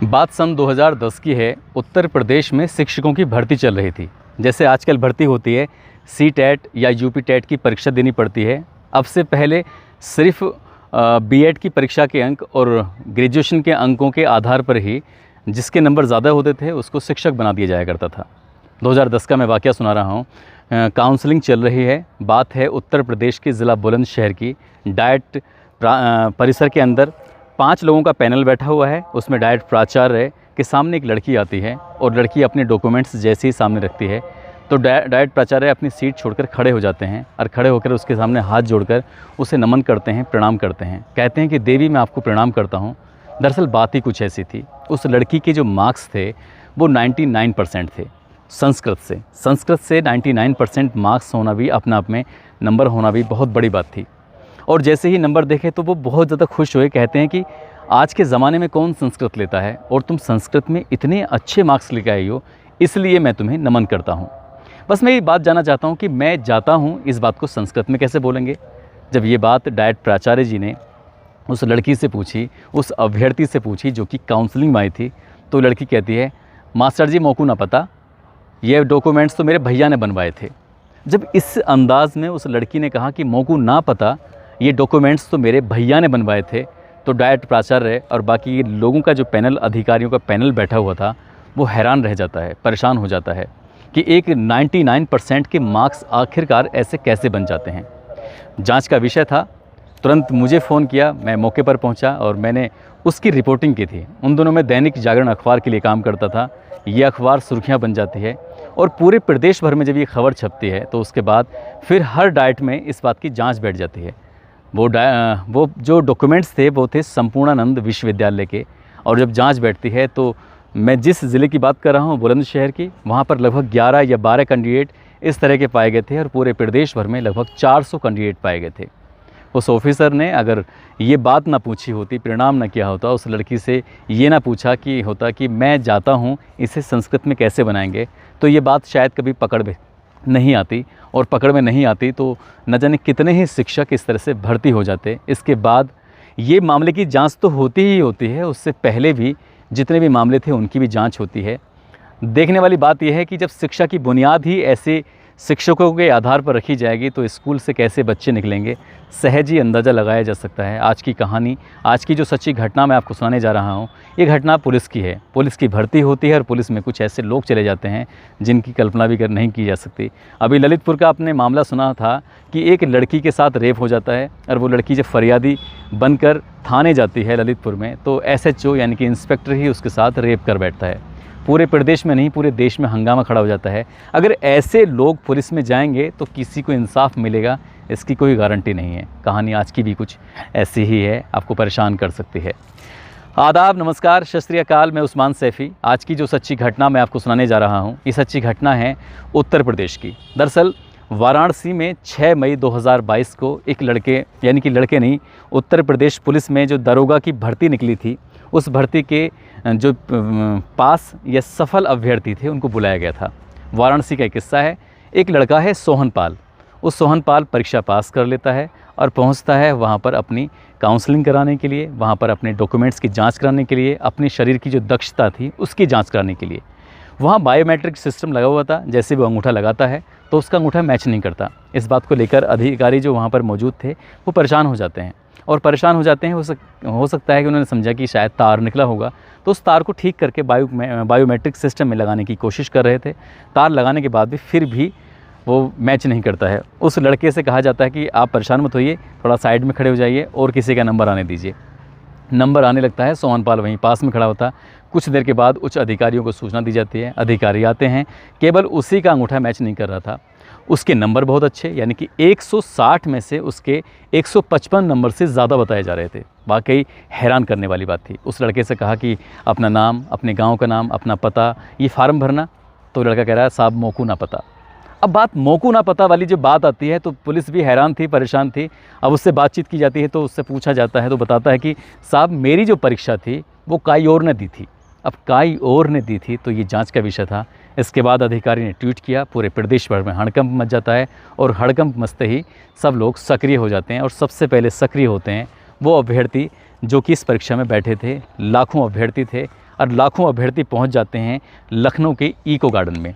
बात सन 2010 की है। उत्तर प्रदेश में शिक्षकों की भर्ती चल रही थी। जैसे आजकल भर्ती होती है, सी टेट या यूपी टेट की परीक्षा देनी पड़ती है। अब से पहले सिर्फ बीएड की परीक्षा के अंक और ग्रेजुएशन के अंकों के आधार पर ही जिसके नंबर ज़्यादा होते थे उसको शिक्षक बना दिया जाया करता था। 2010 का मैं वाक़या सुना रहा हूँ। काउंसलिंग चल रही है। बात है उत्तर प्रदेश के ज़िला बुलंदशहर की। डाइट परिसर के अंदर 5 लोगों का पैनल बैठा हुआ है। उसमें डाइट प्राचार्य के सामने एक लड़की आती है और लड़की अपने डॉक्यूमेंट्स जैसे ही सामने रखती है तो डाइट प्राचार्य अपनी सीट छोड़कर खड़े हो जाते हैं और खड़े होकर उसके सामने हाथ जोड़कर उसे नमन करते हैं, प्रणाम करते हैं। कहते हैं कि देवी मैं आपको प्रणाम करता हूँ। दरअसल बात ही कुछ ऐसी थी। उस लड़की के जो मार्क्स थे वो 99% थे संस्कृत से 99% मार्क्स होना भी अपने आप में, नंबर होना भी बहुत बड़ी बात थी। और जैसे ही नंबर देखे तो वो बहुत ज़्यादा खुश हुए। कहते हैं कि आज के ज़माने में कौन संस्कृत लेता है और तुम संस्कृत में इतने अच्छे मार्क्स लेकर आई हो, इसलिए मैं तुम्हें नमन करता हूँ। बस मैं ये बात जानना चाहता हूँ कि मैं जाता हूँ इस बात को संस्कृत में कैसे बोलेंगे। जब ये बात डाइट प्राचार्य जी ने उस लड़की से पूछी, उस अभ्यर्थी से पूछी जो कि काउंसलिंग में आई थी, तो लड़की कहती है मास्टर जी मोकू ना पता, ये डॉक्यूमेंट्स तो मेरे भैया ने बनवाए थे। जब इस अंदाज़ में उस लड़की ने कहा कि मोकू ना पता, ये डॉक्यूमेंट्स तो मेरे भैया ने बनवाए थे, तो डाइट प्राचार्य और बाकी लोगों का जो पैनल, अधिकारियों का पैनल बैठा हुआ था, वो हैरान रह जाता है, परेशान हो जाता है कि एक 99% के मार्क्स आखिरकार ऐसे कैसे बन जाते हैं। जांच का विषय था। तुरंत मुझे फ़ोन किया, मैं मौके पर पहुंचा और मैंने उसकी रिपोर्टिंग की थी। उन दिनों मैं दैनिक जागरण अखबार के लिए काम करता था। ये अखबार सुर्खियाँ बन जाती है और पूरे प्रदेश भर में जब ये खबर छपती है तो उसके बाद फिर हर डाइट में इस बात की जाँच बैठ जाती है। वो जो डॉक्यूमेंट्स थे वो थे संपूर्णानंद विश्वविद्यालय के। और जब जांच बैठती है तो मैं जिस ज़िले की बात कर रहा हूँ, बुलंदशहर की, वहाँ पर लगभग 11 या 12 कैंडिडेट इस तरह के पाए गए थे और पूरे प्रदेश भर में लगभग 400 कैंडिडेट पाए गए थे। उस ऑफिसर ने अगर ये बात ना पूछी होती, प्रणाम ना किया होता, उस लड़की से ये ना पूछा कि होता कि मैं जाता हूँ इसे संस्कृत में कैसे बनाएंगे, तो ये बात शायद कभी पकड़ में नहीं आती। और पकड़ में नहीं आती तो न जाने कितने ही शिक्षक इस तरह से भर्ती हो जाते। इसके बाद ये मामले की जांच तो होती ही होती है, उससे पहले भी जितने भी मामले थे उनकी भी जांच होती है। देखने वाली बात यह है कि जब शिक्षा की बुनियाद ही ऐसे शिक्षकों के आधार पर रखी जाएगी तो स्कूल से कैसे बच्चे निकलेंगे, सहज ही अंदाज़ा लगाया जा सकता है। आज की कहानी, आज की जो सच्ची घटना मैं आपको सुनाने जा रहा हूँ, ये घटना पुलिस की है। पुलिस की भर्ती होती है और पुलिस में कुछ ऐसे लोग चले जाते हैं जिनकी कल्पना भी नहीं की जा सकती। अभी ललितपुर का आपने मामला सुना था कि एक लड़की के साथ रेप हो जाता है और वो लड़की जब फरियादी बनकर थाने जाती है ललितपुर में, तो SHO यानी कि इंस्पेक्टर ही उसके साथ रेप कर बैठता है। पूरे प्रदेश में नहीं, पूरे देश में हंगामा खड़ा हो जाता है। अगर ऐसे लोग पुलिस में जाएंगे तो किसी को इंसाफ मिलेगा, इसकी कोई गारंटी नहीं है। कहानी आज की भी कुछ ऐसी ही है, आपको परेशान कर सकती है। आदाब, नमस्कार, सत श्री अकाल। मैं उस्मान सैफ़ी। आज की जो सच्ची घटना मैं आपको सुनाने जा रहा हूँ, ये सच्ची घटना है उत्तर प्रदेश की। दरअसल वाराणसी में 6 मई 2022 को एक लड़के, यानी कि लड़के नहीं, उत्तर प्रदेश पुलिस में जो दरोगा की भर्ती निकली थी, उस भर्ती के जो पास या सफल अभ्यर्थी थे उनको बुलाया गया था। वाराणसी का एक किस्सा है। एक लड़का है सोहनपाल। उस सोहनपाल परीक्षा पास कर लेता है और पहुंचता है वहां पर अपनी काउंसलिंग कराने के लिए, वहां पर अपने डॉक्यूमेंट्स की जांच कराने के लिए, अपनी शरीर की जो दक्षता थी उसकी जांच कराने के लिए। वहाँ बायोमेट्रिक सिस्टम लगा हुआ था। जैसे वो अंगूठा लगाता है तो उसका अंगूठा मैच नहीं करता। इस बात को लेकर अधिकारी जो वहाँ पर मौजूद थे वो परेशान हो जाते हैं और परेशान हो जाते हैं। हो सकता है कि उन्होंने समझा कि शायद तार निकला होगा, तो उस तार को ठीक करके बायोमेट्रिक सिस्टम में लगाने की कोशिश कर रहे थे। तार लगाने के बाद भी फिर भी वो मैच नहीं करता है। उस लड़के से कहा जाता है कि आप परेशान मत होइए, थोड़ा साइड में खड़े हो जाइए और किसी का नंबर आने दीजिए। नंबर आने लगता है। सोहनपाल वहीं पास में खड़ा होता। कुछ देर के बाद उच्च अधिकारियों को सूचना दी जाती है। अधिकारी आते हैं, केवल उसी का अंगूठा मैच नहीं कर रहा था। उसके नंबर बहुत अच्छे, यानी कि 160 में से उसके 155 नंबर से ज़्यादा बताए जा रहे थे। वाकई हैरान करने वाली बात थी। उस लड़के से कहा कि अपना नाम, अपने गांव का नाम, अपना पता, ये फार्म भरना। तो लड़का कह रहा है साहब मोकू ना पता। अब बात मोकू ना पता वाली जब बात आती है तो पुलिस भी हैरान थी, परेशान थी। अब उससे बातचीत की जाती है तो उससे पूछा जाता है तो बताता है कि साहब मेरी जो परीक्षा थी वो काई और ने दी थी। अब काई और ने दी थी तो ये जांच का विषय था। इसके बाद अधिकारी ने ट्वीट किया, पूरे प्रदेश भर में हड़कंप मच जाता है और हड़कंप मचते ही सब लोग सक्रिय हो जाते हैं। और सबसे पहले सक्रिय होते हैं वो अभ्यर्थी जो कि इस परीक्षा में बैठे थे। लाखों अभ्यर्थी थे, और लाखों अभ्यर्थी पहुंच जाते हैं लखनऊ के इको गार्डन में।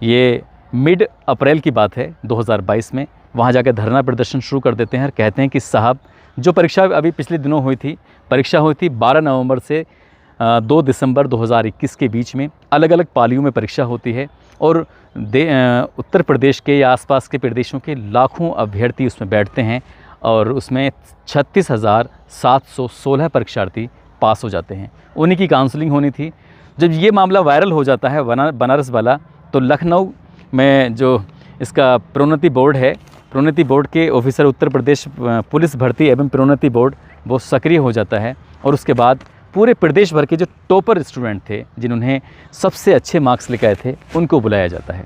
ये मिड अप्रैल की बात है 2022 में। वहाँ जाकर धरना प्रदर्शन शुरू कर देते हैं और कहते हैं कि साहब, जो परीक्षा अभी पिछले दिनों हुई थी, परीक्षा हुई थी 12 नवंबर से 2 दिसंबर 2021 के बीच में, अलग अलग पालियों में परीक्षा होती है और उत्तर प्रदेश के या आसपास के प्रदेशों के लाखों अभ्यर्थी उसमें बैठते हैं और उसमें 36,716 परीक्षार्थी पास हो जाते हैं। उन्हीं की काउंसलिंग होनी थी। जब ये मामला वायरल हो जाता है बनारस वाला, तो लखनऊ में जो इसका प्रोन्नति बोर्ड है, प्रोन्नति बोर्ड के ऑफिसर, उत्तर प्रदेश पुलिस भर्ती एवं प्रोन्नति बोर्ड, वो सक्रिय हो जाता है और उसके बाद पूरे प्रदेश भर के जो टॉपर स्टूडेंट थे, जिन्होंने सबसे अच्छे मार्क्स लेकर आए थे, उनको बुलाया जाता है।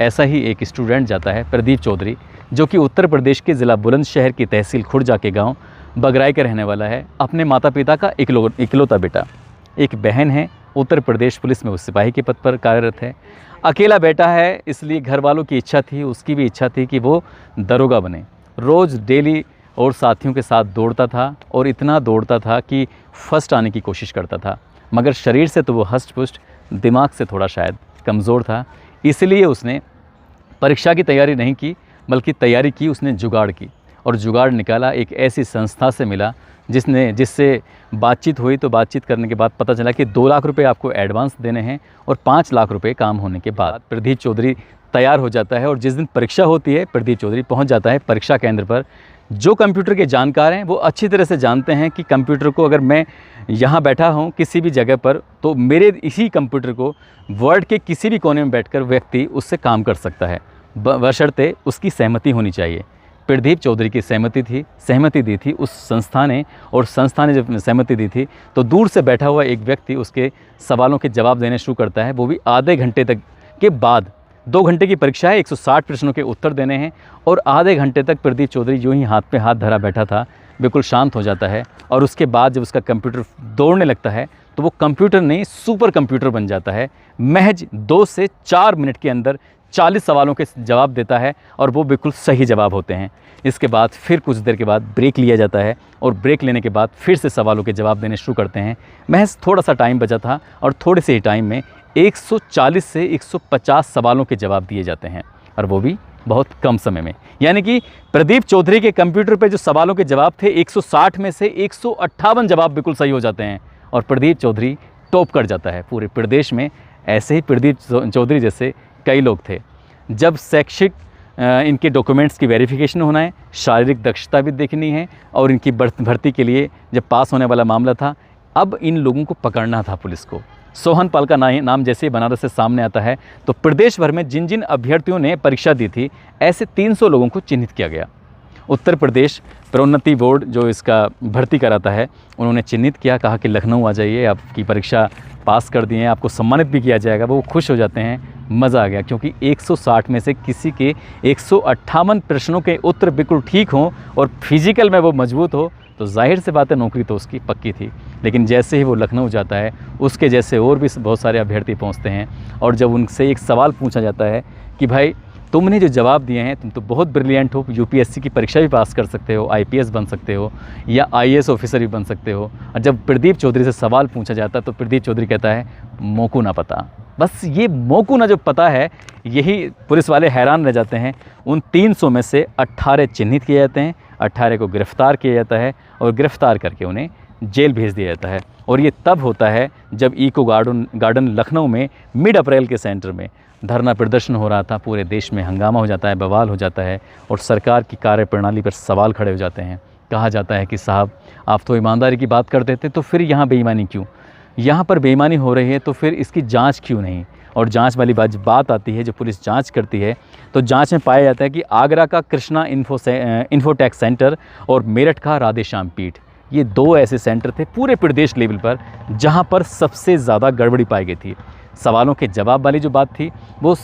ऐसा ही एक स्टूडेंट जाता है, प्रदीप चौधरी, जो कि उत्तर प्रदेश के ज़िला बुलंदशहर की तहसील खुर्जा के गांव बगराई का रहने वाला है। अपने माता पिता का इकलौता बेटा, एक बहन है, उत्तर प्रदेश पुलिस में वो सिपाही के पद पर कार्यरत है। अकेला बेटा है, इसलिए घर वालों की इच्छा थी, उसकी भी इच्छा थी कि वो दरोगा बने। रोज़ डेली और साथियों के साथ दौड़ता था और इतना दौड़ता था कि फर्स्ट आने की कोशिश करता था, मगर शरीर से तो वो हष्ट पुष्ट, दिमाग से थोड़ा शायद कमज़ोर था। इसलिए उसने परीक्षा की तैयारी नहीं की, बल्कि तैयारी की उसने जुगाड़ की और जुगाड़ निकाला। एक ऐसी संस्था से मिला जिससे बातचीत हुई, तो बातचीत करने के बाद पता चला कि 2 लाख रुपए आपको एडवांस देने हैं और 5 लाख रुपए काम होने के बाद प्रदीप चौधरी तैयार हो जाता है। और जिस दिन परीक्षा होती है, प्रदीप चौधरी पहुंच जाता है परीक्षा केंद्र पर। जो कंप्यूटर के जानकार हैं वो अच्छी तरह से जानते हैं कि कंप्यूटर को, अगर मैं यहाँ बैठा हूँ किसी भी जगह पर, तो मेरे इसी कंप्यूटर को वर्ल्ड के किसी भी कोने में बैठकर व्यक्ति उससे काम कर सकता है, बशर्ते उसकी सहमति होनी चाहिए। प्रदीप चौधरी की सहमति दी थी उस संस्था ने, और संस्था ने जब सहमति दी थी तो दूर से बैठा हुआ एक व्यक्ति उसके सवालों के जवाब देने शुरू करता है, वो भी आधे घंटे तक के बाद। 2 घंटे की परीक्षा है, 160 प्रश्नों के उत्तर देने हैं और आधे घंटे तक प्रदीप चौधरी यूँ ही हाथ पे हाथ धरा बैठा था, बिल्कुल शांत हो जाता है। और उसके बाद जब उसका कंप्यूटर दौड़ने लगता है तो वो कंप्यूटर नहीं, सुपर कंप्यूटर बन जाता है। महज 2 से 4 मिनट के अंदर 40 सवालों के जवाब देता है और वो बिल्कुल सही जवाब होते हैं। इसके बाद फिर कुछ देर के बाद ब्रेक लिया जाता है और ब्रेक लेने के बाद फिर से सवालों के जवाब देने शुरू करते हैं। महज थोड़ा सा टाइम बचा था और थोड़े से ही टाइम में 140 से 150 सवालों के जवाब दिए जाते हैं, और वो भी बहुत कम समय में। यानी कि प्रदीप चौधरी के कंप्यूटर पे जो सवालों के जवाब थे, 160 में से 158 जवाब बिल्कुल सही हो जाते हैं और प्रदीप चौधरी टॉप कर जाता है पूरे प्रदेश में। ऐसे ही प्रदीप चौधरी जैसे कई लोग थे। जब शैक्षिक इनके डॉक्यूमेंट्स की वेरिफिकेशन होना है, शारीरिक दक्षता भी देखनी है और इनकी भर्ती के लिए जब पास होने वाला मामला था, अब इन लोगों को पकड़ना था पुलिस को। सोहन पाल का नाम जैसे बनारस से सामने आता है तो प्रदेश भर में जिन जिन अभ्यर्थियों ने परीक्षा दी थी, ऐसे 300 लोगों को चिन्हित किया गया। उत्तर प्रदेश प्रोन्नति बोर्ड जो इसका भर्ती कराता है, उन्होंने चिन्हित किया, कहा कि लखनऊ आ जाइए, आपकी परीक्षा पास कर दिए हैं, आपको सम्मानित भी किया जाएगा। वो खुश हो जाते हैं, मज़ा आ गया, क्योंकि 160 में से किसी के 158 प्रश्नों के उत्तर बिल्कुल ठीक हों और फिजिकल में वो मजबूत हो, तो जाहिर से बात है नौकरी तो उसकी पक्की थी। लेकिन जैसे ही वो लखनऊ जाता है, उसके जैसे और भी बहुत सारे अभ्यर्थी पहुंचते हैं और जब उनसे एक सवाल पूछा जाता है कि भाई तुमने जो जवाब दिए हैं, तुम तो बहुत ब्रिलियंट हो, यूपीएससी की परीक्षा भी पास कर सकते हो, आईपीएस बन सकते हो या आईएएस ऑफिसर भी बन सकते हो। और जब प्रदीप चौधरी से सवाल पूछा जाता है तो प्रदीप चौधरी कहता है मोकू ना पता। बस ये मोकू ना जो पता है, यही पुलिस वाले हैरान रह जाते हैं। उन 300 में से 18 चिन्हित किए जाते हैं, 18 को गिरफ्तार किया जाता है और गिरफ्तार करके उन्हें जेल भेज दिया जाता है। और ये तब होता है जब इको गार्डन लखनऊ में मिड अप्रैल के सेंटर में धरना प्रदर्शन हो रहा था। पूरे देश में हंगामा हो जाता है, बवाल हो जाता है और सरकार की कार्यप्रणाली पर सवाल खड़े हो जाते हैं। कहा जाता है कि साहब, आप तो ईमानदारी की बात करते थे, तो फिर यहाँ बेईमानी क्यों? यहाँ पर बेईमानी हो रही है तो फिर इसकी जांच क्यों नहीं? और जांच वाली बात आती है, जो पुलिस जांच करती है तो जांच में पाया जाता है कि आगरा का कृष्णा इन्फोटेक सेंटर और मेरठ का राधेश्याम पीठ, ये 2 ऐसे सेंटर थे पूरे प्रदेश लेवल पर जहाँ पर सबसे ज़्यादा गड़बड़ी पाई गई थी। सवालों के जवाब वाली जो बात थी वो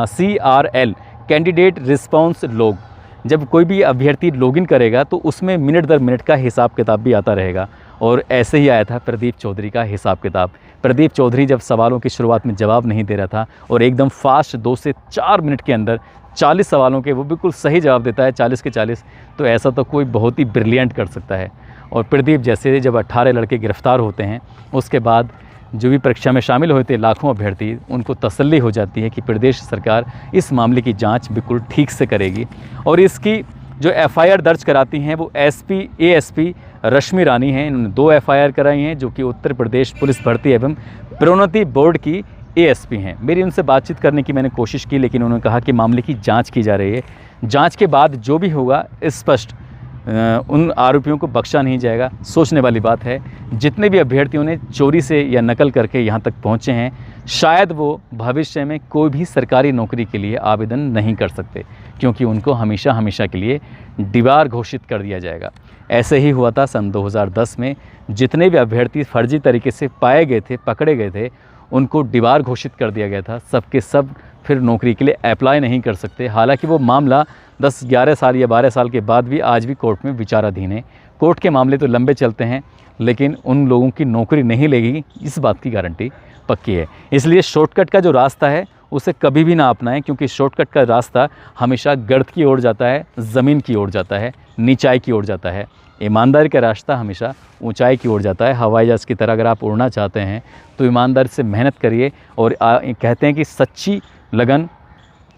CRL कैंडिडेट रिस्पॉन्स लॉग, जब कोई भी अभ्यर्थी लॉगिन करेगा तो उसमें मिनट दर मिनट का हिसाब किताब भी आता रहेगा। और ऐसे ही आया था प्रदीप चौधरी का हिसाब किताब। प्रदीप चौधरी जब सवालों की शुरुआत में जवाब नहीं दे रहा था और एकदम फास्ट 2 से 4 मिनट के अंदर 40 सवालों के वो बिल्कुल सही जवाब देता है, 40 के 40, तो ऐसा तो कोई बहुत ही ब्रिलियंट कर सकता है। और प्रदीप जैसे जब 18 लड़के गिरफ्तार होते हैं, उसके बाद जो भी परीक्षा में शामिल हुए थे लाखों अभ्यर्थी, उनको तसल्ली हो जाती है कि प्रदेश सरकार इस मामले की जांच बिल्कुल ठीक से करेगी। और इसकी जो एफआईआर दर्ज कराती हैं वो एएसपी रश्मि रानी हैं। इन्होंने 2 एफआईआर कराई हैं, जो कि उत्तर प्रदेश पुलिस भर्ती एवं प्रोन्नति बोर्ड की एएसपी हैं। मेरी उनसे बातचीत करने की मैंने कोशिश की, लेकिन उन्होंने कहा कि मामले की जांच की जा रही है, जांच के बाद जो भी होगा स्पष्ट, उन आरोपियों को बख्शा नहीं जाएगा। सोचने वाली बात है, जितने भी अभ्यर्थियों ने चोरी से या नकल करके यहाँ तक पहुँचे हैं, शायद वो भविष्य में कोई भी सरकारी नौकरी के लिए आवेदन नहीं कर सकते, क्योंकि उनको हमेशा हमेशा के लिए दीवार घोषित कर दिया जाएगा। ऐसे ही हुआ था सन 2010 में, जितने भी अभ्यर्थी फर्जी तरीके से पाए गए थे, पकड़े गए थे, उनको दीवार घोषित कर दिया गया था। सबके सब फिर नौकरी के लिए अप्लाई नहीं कर सकते। हालांकि वो मामला 10-11 साल या 12 साल के बाद भी आज भी कोर्ट में विचाराधीन है। कोर्ट के मामले तो लंबे चलते हैं, लेकिन उन लोगों की नौकरी नहीं लगेगी, इस बात की गारंटी पक्की है। इसलिए शॉर्टकट का जो रास्ता है उसे कभी भी ना अपनाएं, क्योंकि शॉर्टकट का रास्ता हमेशा गर्त की ओर जाता है, ज़मीन की ओर जाता है, नीचाई की ओर जाता है। ईमानदारी का रास्ता हमेशा ऊंचाई की ओर जाता है। हवाई जहाज़ की तरह अगर आप उड़ना चाहते हैं तो ईमानदारी से मेहनत करिए। और कहते हैं कि सच्ची लगन,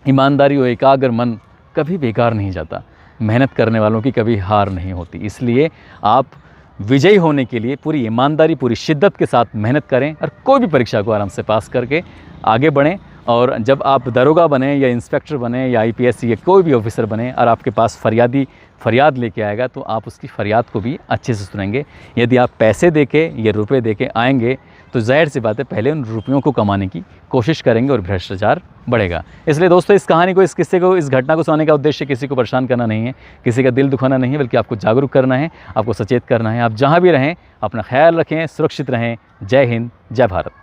ईमानदारी और एकाग्र मन कभी बेकार नहीं जाता। मेहनत करने वालों की कभी हार नहीं होती। इसलिए आप विजयी होने के लिए पूरी ईमानदारी, पूरी शिद्दत के साथ मेहनत करें और कोई भी परीक्षा को आराम से पास करके आगे बढ़ें। और जब आप दरोगा बने या इंस्पेक्टर बने या आईपीएस या कोई भी ऑफिसर बने और आपके पास फरियाद लेके आएगा, तो आप उसकी फरियाद को भी अच्छे से सुनेंगे। यदि आप पैसे देके या रुपए देके आएंगे तो जाहिर सी बात है पहले उन रुपयों को कमाने की कोशिश करेंगे और भ्रष्टाचार बढ़ेगा। इसलिए दोस्तों, इस कहानी को, इस किस्से को, इस घटना को सुनाने का उद्देश्य किसी को परेशान करना नहीं है, किसी का दिल दुखाना नहीं है, बल्कि आपको जागरूक करना है, आपको सचेत करना है। आप जहाँ भी रहें अपना ख्याल रखें, सुरक्षित रहें। जय हिंद, जय भारत।